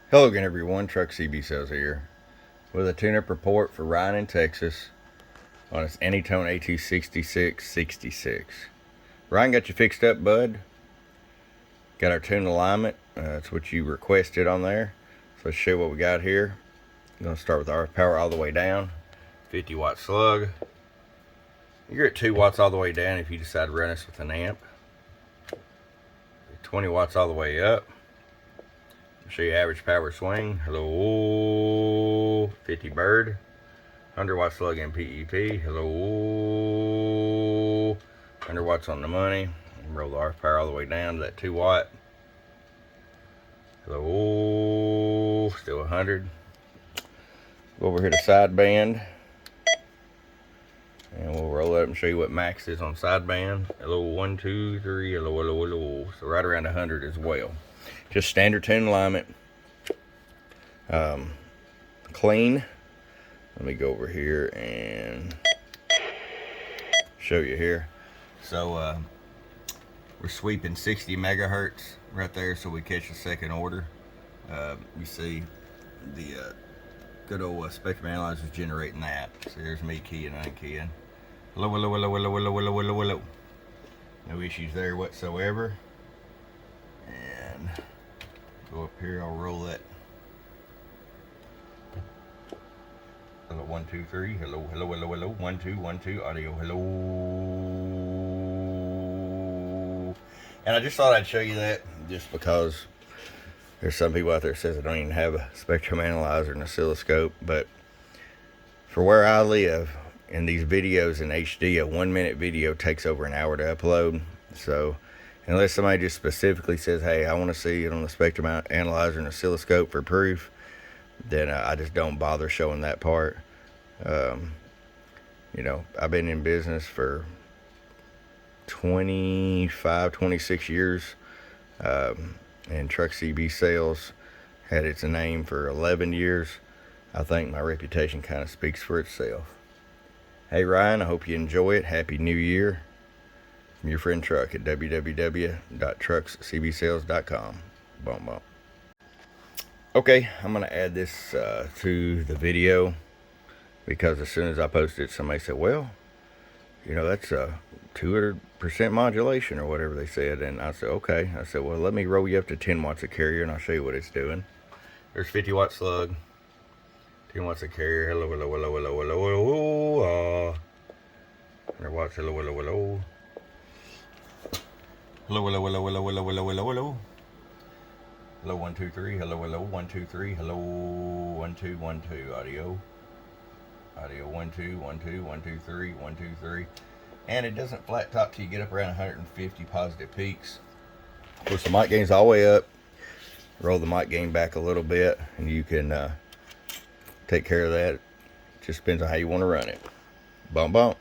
Hello again, everyone. Truck CB Sales here with a tune-up report for Ryan in Texas on his Anytone at-6666. Ryan got you fixed up, bud. Got our tune alignment. That's what you requested on there. So let's show you what we got here. I'm going to start with our power all the way down. 50 watt slug. You're at 2 watts all the way down if you decide to run this with an amp. 20 watts all the way up. Show you average power swing. Hello, 50 bird, 100 watt slug in PEP. Hello, 100 watts on the money. Roll the RF power all the way down to that 2 watt. Hello, still 100. Go over here to sideband, and we'll roll it up and show you what max is on sideband. Hello, 1, 2, 3. Hello, hello, hello. So right around 100 as well. Just standard tune alignment. Clean. Let me go over here and show you here. So we're sweeping 60 megahertz right there, so we catch the second order. You see the good old spectrum analyzer is generating that. So there's me keying and unkeying. Hello, hello, hello, hello, hello, hello, hello, hello. No issues there whatsoever. And go up here, I'll roll that. Hello, 1, 2, 3. Hello, hello, hello, hello. 1, 2, 1, 2. Audio, hello. And I just thought I'd show you that just because there's some people out there that says they don't even have a spectrum analyzer and oscilloscope. But for where I live, in these videos in HD, a 1-minute video takes over an hour to upload. So unless somebody just specifically says, hey, I want to see it on the spectrum analyzer and oscilloscope for proof, then I just don't bother showing that part. You know, I've been in business for 25, 26 years. And Truck CB Sales had its name for 11 years. I think my reputation kind of speaks for itself. Hey Ryan, I hope you enjoy it. Happy New Year. From your friend Truck at www.truckscbsales.com. Bump, bump. Okay, I'm going to add this to the video because as soon as I posted it, somebody said, well, you know, that's 200% modulation or whatever they said. And I said, okay. I said, well, let me roll you up to 10 watts of carrier and I'll show you what it's doing. There's 50 watt slug, 10 watts of carrier. Hello, hello, hello, hello, hello, hello. 100 watts. Hello, hello, hello. Hello, hello, hello, hello, hello, hello, hello, hello. Hello, 1, 2, 3. Hello, hello, 1, 2, 3. Hello, 1, 2, 1, 2. Audio. Audio, 1, 2, 1, 2, 1, 2, 3, 1, 2, 3. And it doesn't flat top till you get up around 150 positive peaks. Of course, the mic gain's all the way up. Roll the mic gain back a little bit, and you can take care of that. It just depends on how you want to run it. Bump, bump.